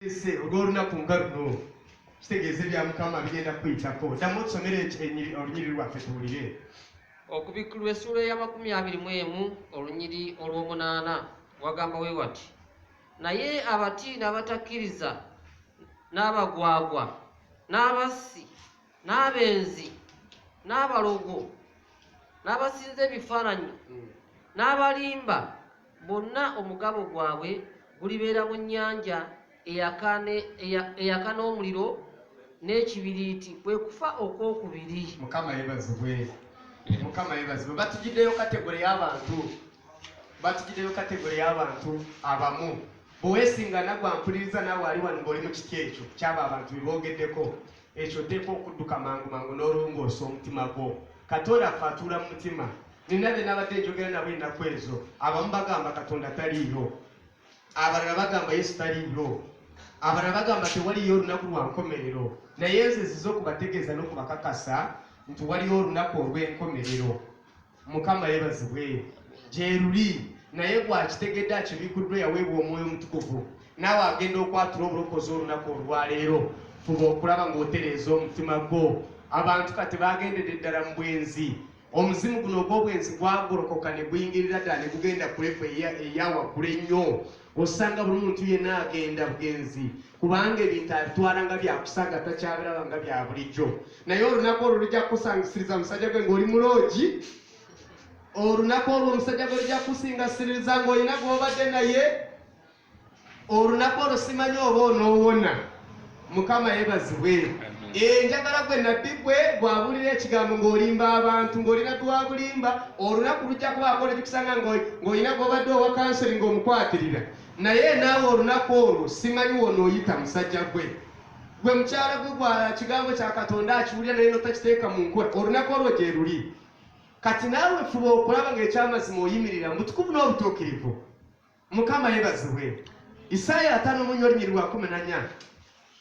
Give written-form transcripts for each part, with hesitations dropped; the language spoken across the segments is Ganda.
ese ogoruna kungaruno kitegeze bya mukama bigenda kwitako damu tusomere olunyiri lwaffe tuwulire. Okubikulwa essula ya 21 olunyiri olw'omunaana wagamba we wati, naye abati n'abatakkiriza n'abagwagwa n'abassi n'abenzi n'abalogo n'abasinza ebifaananyi n'abalimba bonna omugabo gwabwe gulibeera mu nnyanja eyaka n'omuliro n'ekibiriiti, kwe kufa okwokubiri. Mukama yebazibwe. Mukama yebazibwe. Batugiddeyo kategori y'abantu abamu. Bweweesingana gwampuliriza naawe ali wano ng'oli mu kiti ekyo kyaba abantu bebogeddeko, ekyo teeka okudduka mangu n'olongoosa omutima gwo. Katonda affe atuula mu mutima. Nina be nabadde njogera nabo ennaku ezo. Abamu bagamba Katonda taliiyo, abalala bagamba Yesu taliiyo, abalala bagamba tewaliyo olunaku lwa nkomerero. Naye nze zizo okubategeeza n'okubakakasa nti waliyo olunaku olw'enkomerero. Mukama yebazibwe. Gye luli naye gwakitegedde akibikuddwa yaweebwa omwoyo omutukuvu, naawe agenda okwatula obulokozi olunaku olwaleero. Fuba okulaba ng'otereeza omutima gwo. Abantu kati bagendedde ddala mu bwenzi. Omuzimu guno ogw'obwenzi gwagolokoka ne guyingirira ddala ne gugenda kulefu eyawaggulu ennyo. Osanga buli muntu yenna agenda bugenzi, kubanga ebintu abitwala nga byakusaga takyabiraba nga bya bulijjo. Naye olunaku olwo lujja kukusangisiriza omusajja gwe ng'oli muloogi. Olunaku olwo omusajja gwe lujja kukusingasiriza ng'olina gw'obadde naye. Olunaku olwo simanyi oba onoowona. Mukama yebazibwe. Njagala gwe nabbi gwe bw'abuulira ekigambo ng'olimba abantu, ng'olina twabulimba, olunaku lujja kubaako nekikusanga ng'olina gw'obadde owa kansoli ng'omukwatirira. Naye naawe olunaku olwo simanyi wonooyita musajja gwe. Gwe mukyala gwe gwa kigambo kya Katonda akiwulira naye notakiteeka mu nkola. Olunaku olwo gye luli. Kati naawe fuba okulaba ng'ekyamazima oyimirira mu butukuvu n'obutuukirivu. Mukama yebazibwe. Isaaya 5:14.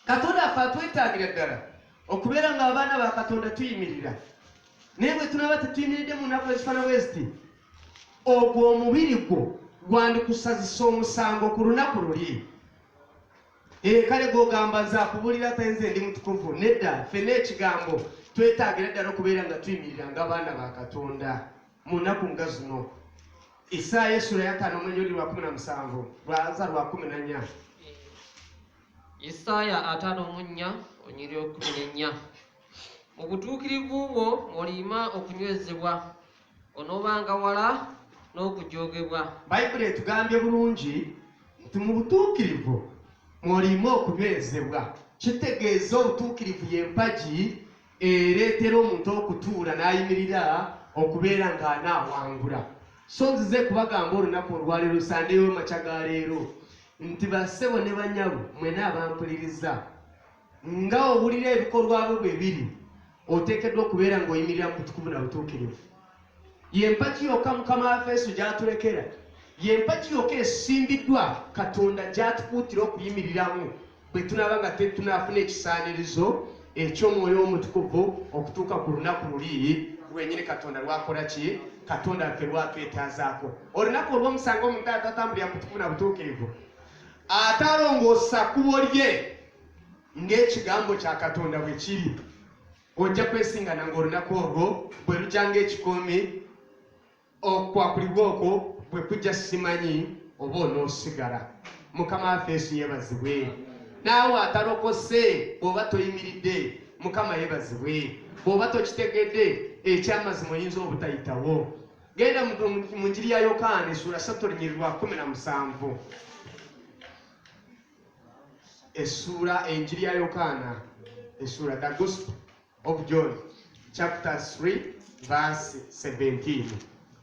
Katonda affe atwetaagira ddala okubeera ng'abaana ba Katonda tuyimirira. Naye bwe tunaba tetuyimiridde mu nnaku ezifaana bwe ziti, ogwo omubiri gwo gwandikusazisa omusango ku lunaku luli. Kale gw'ogamba nze akubuulira tenze ndi mutukuvu. Nedda ffenna ekigambo twetaagira ddala okubeera nga tuyimirira ng'abaana ba Katonda mu nnaku nga zino. Isaaya essula ya 5:17 lwaza lwa 14. Isaaya 5:14 onyiri 14. Mu butuukirivu bwo olima okunywezebwa, onoobanga wala n'okujoogebwa. Bayibuli etugambye bulungi nti mu butuukirivu mwolima okunywezebwa. Kitegeeza obutuukirivu y'empagi ereetera omuntu okutuula n'ayimirira okubeera ng'anaawangula. So nzize kubagamba olunaku olwaleero sandeyo makya ga leero nti bassebo ne banyabo mwena abampuliriza nga owulira ebikolwa bwe biri, oteekeddwa okubeera ng'oyimirira mu butukuvu na butuukirivu. Y'empagi yokka Mukama waffe Yesu gy'atulekera, y'empagi yokka esimbiddwa Katonda gy'atukuutira okuyimiriramu bwe tunaba nga tetunaafuna ekisaanirizo eky'omwoyo omutukuvu okutuuka ku lunaku luli lwenyini Katonda lwakola ki? Katonda waffe lwatwetaazaako. Olunaku olw'omusango omuntu atatambulira mu butukuvu na butuukirivu atalongoosa kkubo lye ng'ekigambo kya Katonda bwe kiri, ojja kwesingana ng'olunaku olwo bwe lujja ng'ekikoomi, okwakulibwa okwo bwe kujja simanyi oba onoosigala. Mukama waffe Yesu yeebazibwe. Naawe atalokose bw'oba toyimiridde, Mukama yeebazibwe. Bw'oba tokitegedde ekyamazima oyinza obutayitawo. Genda mu njiri ya Yokaana essula 3:17. Enjiri ya Yokaana essula, the Gospel of John chapter 3:17.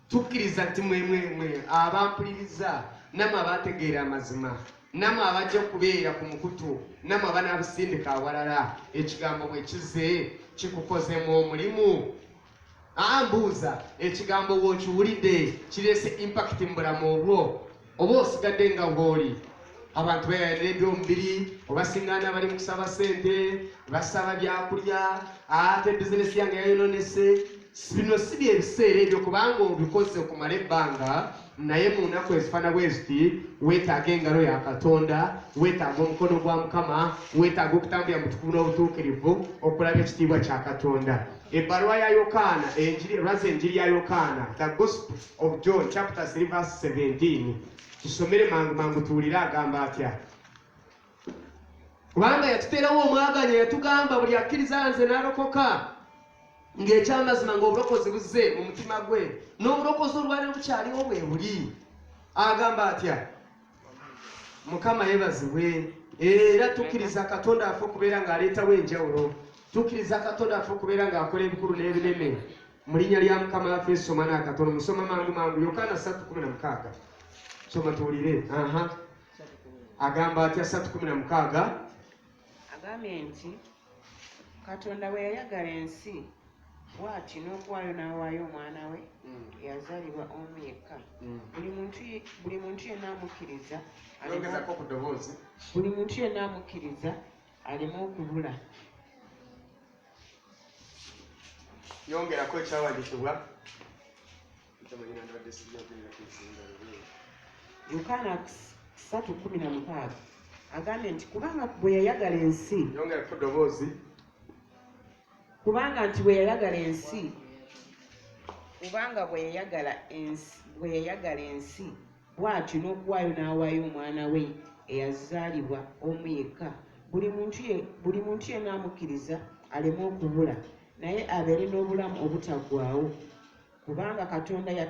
Tukkiriza nti mwe abampuliriza namwe abategeera amazima, namwe abajja kubeera ku mukutu, namwe abanaabisindika awalala, ekigambo bwe kize kikukozemu omulimu. Mbuuza, ekigambo bw'okiwulidde kireese impact mu bulamu obwo oba osigadde nga bw'oli? Abantu beeyalira ebyomubiri, obasiŋŋaana bali mu kusaba ssente, basaba byakulya, ate bizinesi yange yayononese. Bino si bye biseera ebyo kubanga obikoze okumala ebbanga naye mu nnaku ezifaana bwe ziti weetaaga engalo ya Katonda, weetaaga omukono gwa Mukama, weetaaga okutambulira mu tukuvu n'obutuukirivu okulaba ekitiibwa kya Katonda. Ebbaluwa ya Yokaana, enjiri ya Yokaana, the Gospel of John chapter 3 verse 17, tusomere mangu tuwulire agamba atya. Kubanga yatuteerawo omwaganya, yatugamba buli akkiriza nze n'alokoka ng'ekyamazima ng'obulokozi buzze mu mutima gwe, n'obulokozi olwali bukyaliwo bwe buli. Agamba atya, Mukama yeebazibwe. Era tukkiriza Katonda affe okubeera ng'aleetawo enjawulo, tukkiriza Katonda affe okubeera ng'akola ebikulu n'ebinene mu linnya lya Mukama waffe. Soma n'akatono, musoma mangu Yokaana 3:16. Soma tuwulire. Agamba atya 3:16? Agambye nti Katonda bwe yayagala ensi bw'ati n'okuwaayo n'awaayo omwana we eyazaalibwa omu yekka, buli muntu yenna amukkiriza aleme okubula. Yongerako ekyawandiikibwa Yokaana 3:16 agambye nti kubanga bwe yayagala ensi, yongerako eddoboozi, kubanga bwe yayagala ensi bw'atyo n'okuwaayo n'awaayo omwana we eyazaalibwa omu yekka, buli muntu yenna amukkiriza aleme okubula naye abeere n'obulamu obutaggwaawo. Kubanga Katonda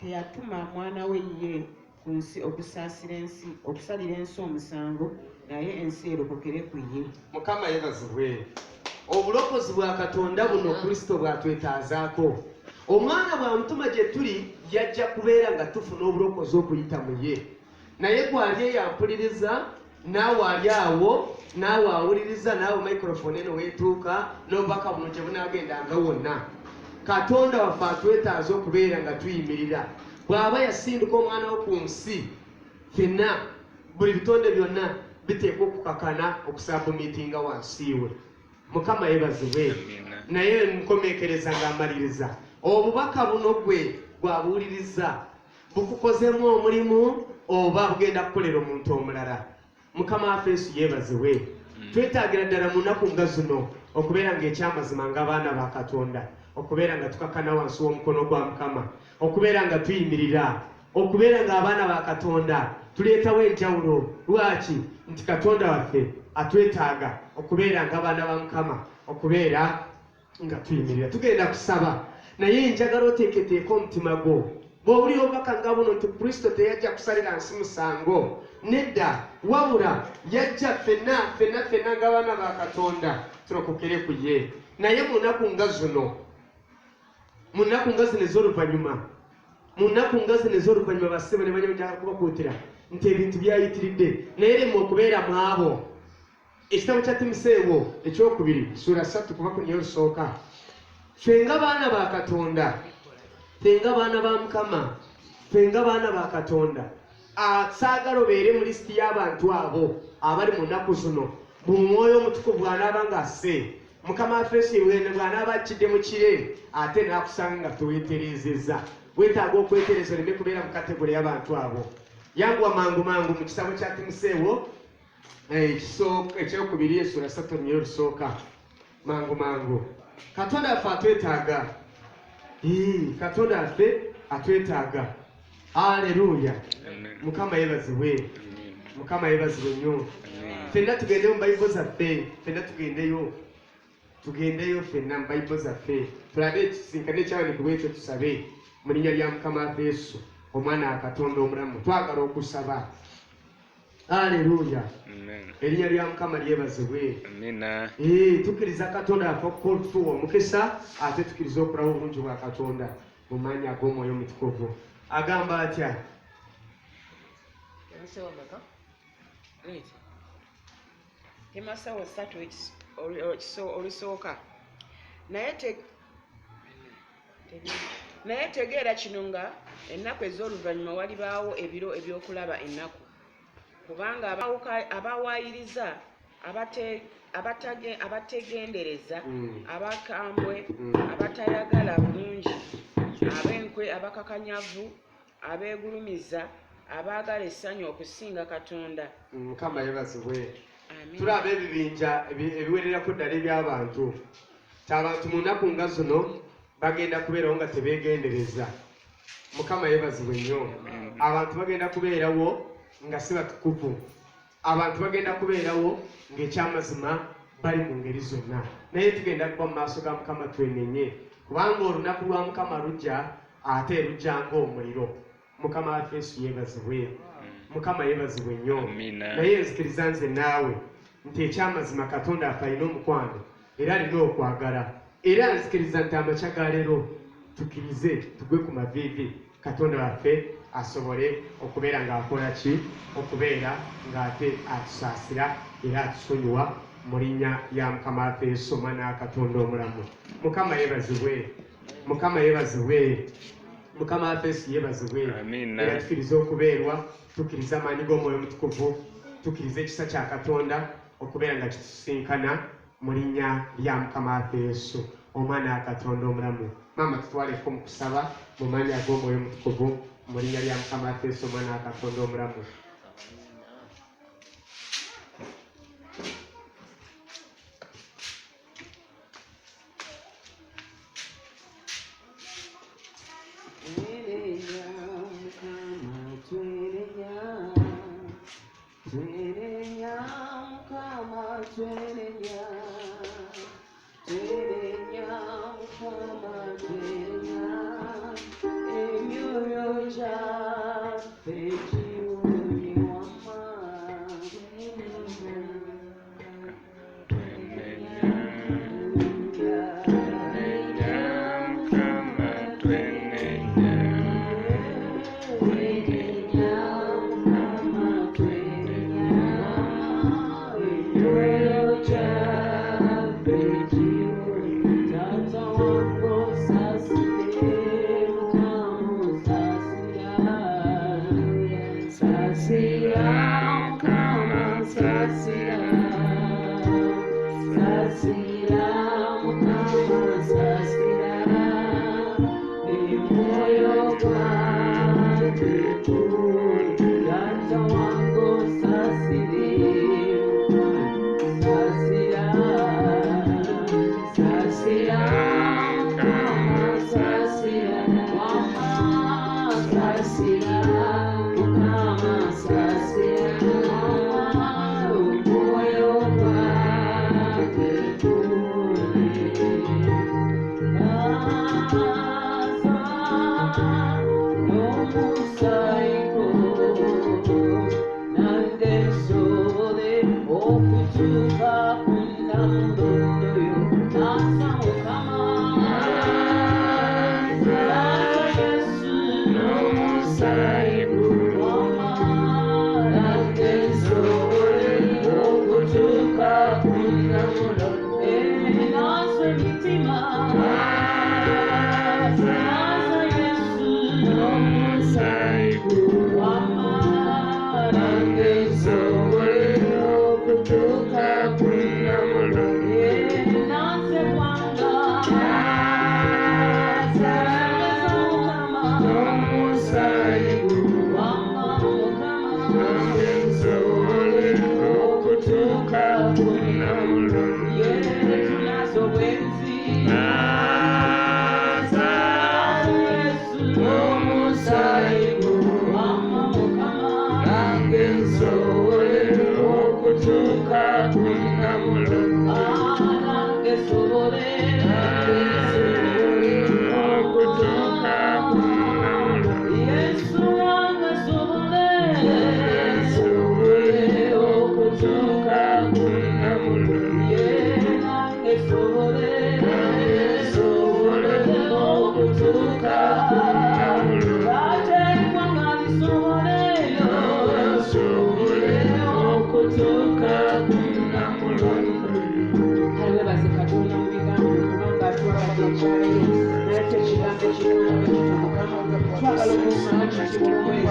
teyatuma mwana we ye ku nsi okusalira ensi omusango, naye ensi erokokere ku ye. Mukama yeebazibwe. Obulokozi bwa Katonda buno Kristo bwatwetaazaako. Omwana bw'amutuma gye tuli yajja kubeera nga tufuna obulokozi okuyita mu ye. Naye gwali eyampuliriza, naawe ali awo, naawe awuliriza, naawe microphone eno weetuuka, n'obubaka buno gye bunaagendanga wonna. Katonda waffe atwetaaza okubeera nga tuyimirira. Bw'aba yasinduka omwana wo ku nsi, ffenna buli bitonde byonna biteekwa okukakana okusabumitinga wansi we. Mukama yeebazibwe. Naye nkomekereza ng'amaliriza, obubaka buno gwe bw'abuwuliriza bukukozemu omulimu oba bugenda kukolera omuntu omulala. Mukama waffe Yesu yeebazibwe. Twetaagira ddala mu nnaku nga zino okubeera ng'ekyamazima ng'abaana ba Katonda, okubeera nga tukakana wansi w'omukono gwa Mukama, okubeera nga tuyimirira, okubeera ng'abaana ba Katonda tuleetawo enjawulo. Lwaki? Nti Katonda waffe atwetaaga okubeera ng'abaana ba Mukama, okubeera nga tuyimirira. Tugenda kusaba, naye njagala oteeketeeka omutima gwo. Bw'obuli obubaka nga buno nti Kristo teyajja kusalira nsi musango, nedda, wabula yajja ffenna ng'abaana ba Katonda tulokokere ku ye. Naye mu nnaku nga zino ez'oluvannyuma bassebo ne banya njagala kubakuutira nti ebintu byayitiridde, naye lemwe okubeera mu abo. Ekitabo kya Timoseewo ekyokubiri sura 3 kuva ku niyo lusooka. Ffe nga baana ba Katonda, ffe nga baana ba Mukama, ffe nga baana ba Katonda, saagala obeere mu lisiti y'abantu abo abali mu nnaku zino. Buli Mwoyo Omutukuvu bw'anaaba ng'asse, Mukama waffe Yesu bw'anaaba akidde mu kire, ate n'akusanga nga teweeterezeza. Weetaaga okwetereza oleme kubeera mu kategole y'abantu abo. Yanguwa mangu mu kitabo kya Timoseewo ekyokubiri esura 3 niyo lusooka. Mangu Katonda waffe atwetaaga. Katonda waffe atwetaaga. Haleluya. Mukama yeebazibwe. Mukama yeebazibwe nnyo. Ffenna tugendeyo mu Bayibuli zaffe, tugendeyo ffenna mu Bayibuli zaffe, tulabe ekisinkane ekyawandiikibwa ekyo, tusabe mu linnya lya Mukama waffe Yesu, omwana wa Katonda omulamu. Twagala okusaba. Haleluya. Erinnya lya Mukama lyebazibwe. Tukkiriza Katonda waffe okutuwa omukisa, ate tukkiriza okulaba obulungi bwa Katonda mu maanyi ag'Omwoyo Omutukuvu. Agamba atya? Timoseewo 3 olusooka. Naye tegeera kino nga ennaku ez'oluvannyuma walibaawo ebiro eby'okulaba ennaku. Kubanga abawaayiriza, abategendereza, abakambwe, abatayagala bulungi, ab'enkwe, abakakanyavu, abeegulumiza abaagala essanyu okusinga Katonda. Mukama yebazibwe. Tulaba ebibinja ebiwererako ddala eby'abantu. Abantu mu nnaku nga zino bagenda kubeerawo nga tebeegendereza. Mukama yebazibwe nnyo. Abantu bagenda kubeerawo nga si batukuvu. Abantu bagenda kubeerawo ng'ekyamazima bali mu ngeri zonna. Naye tugenda kuba mu maaso ga Mukama twenenye. Kubanga olunaku lwa Mukama lujja ate lujja ng'omuliro. Mukama waffe Yesu yeebazibwe. Mukama yeebazibwe nnyo. Naye nzikiriza nze naawe nti ekyamazima Katonda affe alina omukwano era alina okwagala. Era nzikiriza nti amakya ga leero tukkirize tugwe ku maviivi Katonda waffe asobole okubeera ng'akola ki? Okubeera ng'ate atusaasira era atusonyiwa mu linnya lya Mukama waffe Yesu Omwana wa Katonda omulamu. Mukama yeebazibwe. Mukama yeebazibwe. Mukama waffe Yesu yeebazibwe. Era tukkiriza okubeerwa, tukkiriza amaanyi g'Omwoyo Omutukuvu, tukkiriza ekisa kya Katonda okubeera nga kitusinkana mu linnya lya Mukama waffe Yesu Omwana wa Katonda omulamu. Mama tutwaleko mu kusaba mu maanyi ag'Omwoyo Omutukuvu mu linnya lya Mukama waffe Yesu Omwana wa Katonda omulamu. Twagala okusanga kikolomwezi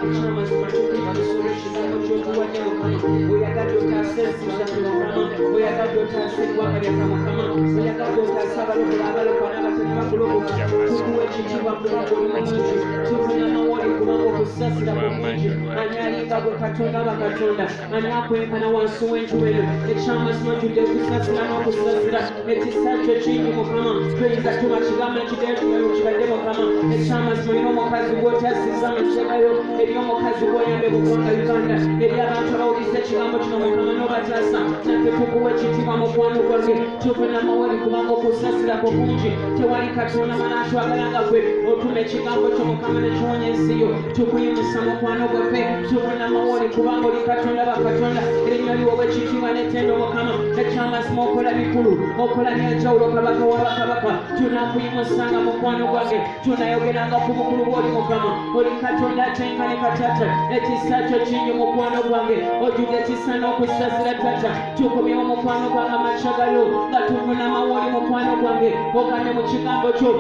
ekyamazima kyokebalisolo ekigambo kyokuwadde mukama oyagadde otaasa ensiza mukama oyagadde otaasa eggwanga lyaka mukama oyagadde otaasa abalokola abalokola n'abatali bakulokola tukuwa ekitiibwa kubanga oli mulungi tufuna amawoli kubanga okusasira kulungi ani alinga gwe katonda bakatonda ani akwenkana wansi w'enjuba eno ekyamazima tudde okusasira n'okusasira ekisa kyo kingi mukama tuyinza tuba kigambo ekideetuyo kibadde mukama ekyamazima olina omukazi gw'otyasiza mu nsekayo eri omukazi gw'oyambe mu ggwanga uganda eri abantu abawuliza ekigambo kino mukama n'obataasa naffe tukuwa ekitiibwa mukwano gwaffe tufuna amawoli kubanga okusasira kwo kungi tewali katonda manaatwagala nga gwe otuma ekigambo kyo mukama nekiwonya ensi yo tukuyimusa mukwano gwaffe tufuna amawoli kubanga oli katonda bakatonda erinnya liwobwa ekitiibwa n'ettendo mukama ekyamazima okola bikulu okola byenjawulo kabaka wabakabaka tunakuyimusanga mukwano gwange tunayogeranga ku bukulu bw'oli mukama oli katonda atenkane katata ekisa kyo kingi mukwano gwange ojjudde ekisa n'okusasira tata tukomyewo mukwano gwange amacagalo nga tufuna amawoli mukwano gwange ogambe mu kigambo kyo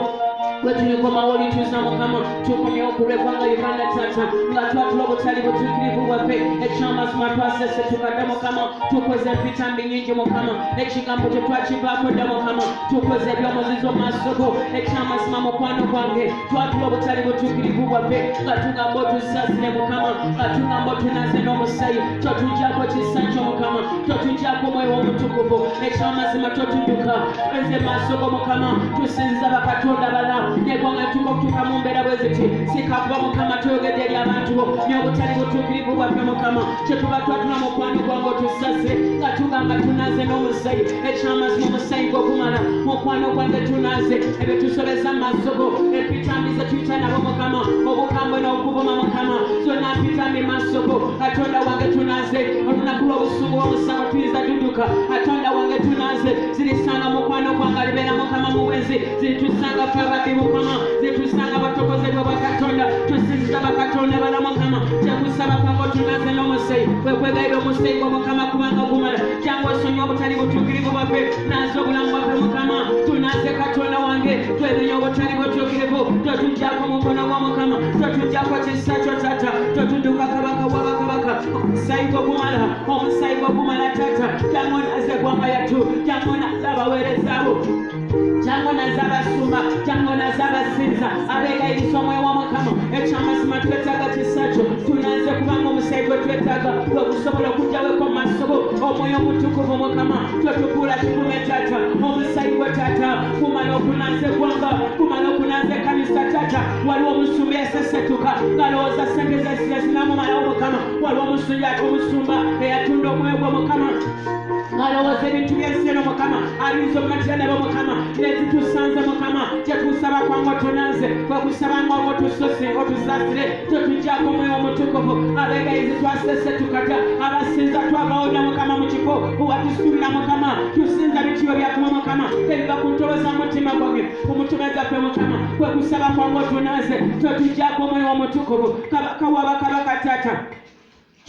wetulikomawoli tuza mukama tukomyewo ku lw'eggwanga uganda tata nga twatula obutali butuukirivu bwaffe ekyamazima twasese tukadde mukama tukoze empita mbi nyingi mukama ekigambo kye twakivaako dda mukama tukoze ebyomuzizo mu maaso go ekyamazima mukwano gwange twatula obutali butuukirivu bwaffe nga tugamba otusasire mukama nga tugamba otunaze n'omusayi totujjako kisa kyo mukama totujjako omwoyo w'omutukuvu ekyamazima totudduka eze maaso go mukama tusinza bakatonda bala negonga tukokutuka mu mbeera bwe ziti sikakuba mukama tuyogedde eri abantu bo n'obutali butuukirivu bwaffe mukama kyetuba twatula mukwano gwange otusase nga tugamba tunaze n'omusayi ekyamazima omusayi gw'okumala mukwano gwange tunaze ebyo tusobeza mu maaso go empitambi ze tuyita nabo mukama obukambwe n'okuvuma mukama zonna mpitambi maaso go katonda wange tunaze olunaku lw'obusungu bw'omusango tuyinza duduka katonda wange tunaze zirisanga mukwano gwange alibeera mukama mu bwenzi ziritusanga fe abadde mukama zitusanga batokozebwa bakatonda tusinziza bakatonda bala mukama kyekusaba kwange otunaze n'omusayi kwekwegaira omusayi gwa mukama kubanga gumala kyangwa osonyiwa obutali butuukirivu bwaffe naze obulamu bwaffe mukama tunaze katonda wange twebenya obutali butuukirivu totujjako mukono gwa mukama totujjako kisa kyo tata totudduka kabaka wabakabaka omusayi gwogumala omusayi gwogumala tata kyangwa onaze eggwanga yattu kyangwa onaze abaweerezaabo kyangwa onaze abasumba kyangwa onaze abasinza abeegayirisa omwoyo wa mukama ekyamazima twetaaga kisa kyo tunaze kubanga omusayi gwe twetaaga gwe gusobola okujjaweko mu maaso go omwoyo omutukuvu mukama totukuula kikume tata omusayi gwe tata kumala okunaza eggwanga kumala okunaza ekkanisa tata waliwo omusumba yasesetuka ngalowooza sente zesinamumalawo mukama waliwo omusumba eyatunda omwoyo gwe mukama ngalowooza ebintu byenseno mukama ayinza okumatira nabo mukama nezitusanze mukama kyetusaba kwanga otunaze kwekusabanga oba otusasire totujjako omwoyo omutukuvu abeegayizi twasesetukata abasinza twagawonya mukama mu kifo watusuubira mukama tusinza bitiyo byakuma mukama ebiva ku ntobo za mutima gwange ku mutume gaffe mukama kwekusaba kwanga otunaze totujjako omwoyo omutukuvu kabaka wabakabaka tata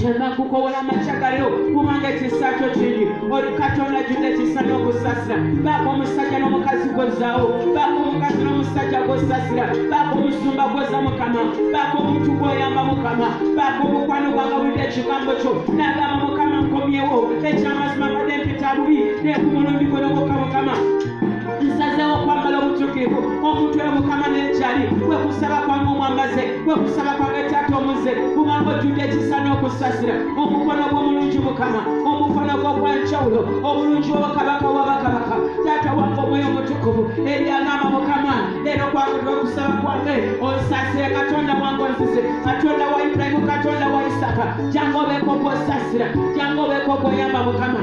kyenakukowola amacagaliro kubanga ekisa kyo kingi oli katonda jjudde ekisa n'okusasira baako omusajja n'omukazi gwozaawo baako omukazi n'omusajja gw'osasira baako omusumba gwoza mukama baako omuntu gw'oyamba mukama baako omukwano gwanga bulidde ekigambo kyo n'agamba mukama nkomyewo ekyamazima badde mpita bubi nekumulundi gw'oloboka mukama nsazeewo okwambala obutuukirivu omuntu oyo mukama n'ekyali kwekusaba kwange omwambaze kwekusaba kwange taata omuze kubanga ojjudde ekisa n'okusasira omukono gw'omulungi mukama omukono gw'ogwanjawulo obulungi obukabaka wabakabaka taata wange omwoyo omutukuvu eri agamba mukama leero kwagudde okusaba kwange onsasire katonda wange onzize katonda wa ibulayimu katonda wa isaka jange obeeko gw'osasira jange obeeko gw'oyamba mukama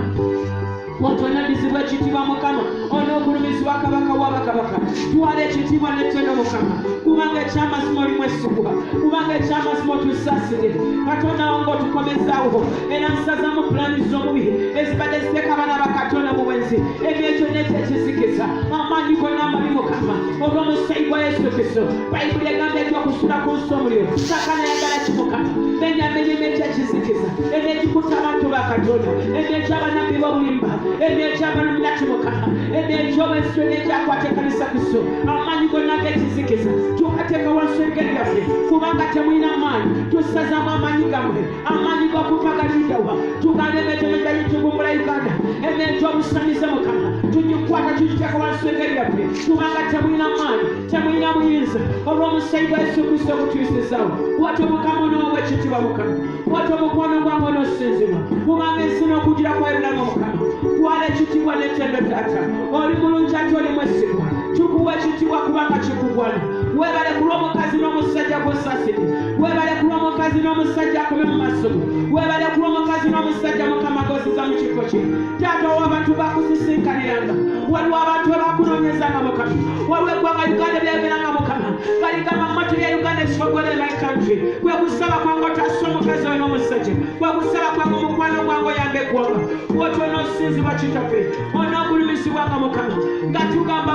otonadizibwa ekitiibwa mukama onoogulumizibwa kabaka wabakabaka twala ekitiibwa n'ettendo mukama kubanga ekyamazima olimu essukuba kubanga ekyamazima otusasire katonda wange otukomezaawo era nsazamu pulani z'omubi ezibadde ziteeka abaana bakatonda mu bwenzi ebyekyo n'ekyo ekizikiza amaanyi gonna amabi mukama olw'omusayi gwa yesu kristo bayibuli egamba etyokusula ku nsi omuliro sakana yagala kimukama menya ekyekizikiza ebyekikuta abantu bakatonda ebyekyabanabbi b'obulimba ebyekyabanaki mukama ebyekyobeso n'ekyakwata ekkanisa kristo amaanyi gonna g'ekizikiza tugateeka wansi engeri yaffe kubanga temulina maanyi tusazamu amaanyi gammwe amaanyi g'okupagalidawa tuganda emetono gyayitugumbula uganda ebyekyobusanyize mukama tugikwata tugiteeka wansi engeri yaffe kubanga temulina maanyi temulina buyinza olw'omusaayi gwa yesu kristo ogutwisizaawo wati omukama n'obwekitiibwa mukama wati omukwano gwange on'osinzibwa kubanga ensi n'okugira kwayibulamu mukama twala ekitiibwa n'ettendo taata oli mulungi ate oli mwesigwa tukuwa ekitiibwa kubanga kikugwana weebale ku lw'omukazi n'omusajja gw'osasire weebale ku lw'omukazi n'omusajja akome mu maaso go weebale ku lw'omukazi n'omusajja mukama g'oziza mu kifo kye taata w'abantu bakusisinkaniranga waliwo abantu abakunoonyezanga mukama waliwo eggwanga uganda ebyageranga mukama galigamba mmoto ya uganda esogole my country kwe kusaba kwange otassa omukazi oyo n'omusajja kwe kusaba kwange omukwano gwange oyamba eggwanga woti onoosinzibwa kitaffe onookulimisibwanga mukama nga tugamba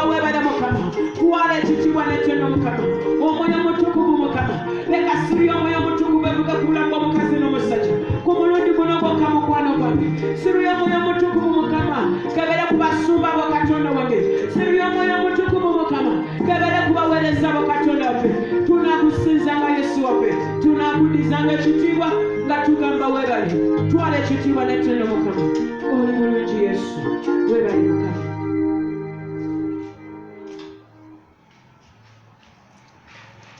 weebale mukama twala ekitiibwa n'ettendo mukama omwoyo mutukuvu mukama leka siri omwoyo mutukuvu evuga ku bulamu bw'omukazi n'omusajja ku mulundi guno gwokka mukwano gwange siri omwoyo mutukuvu mukama kebere ku basumba bo katonda wange siri omwoyo mutukuvu mukama kebere ku baweereza bo katonda waffe tunakusinzanga yesu waffe tunakudizanga ekitiibwa nga tugamba weebale twala ekitiibwa n'ettendo mukama oli mulungi yesu weebale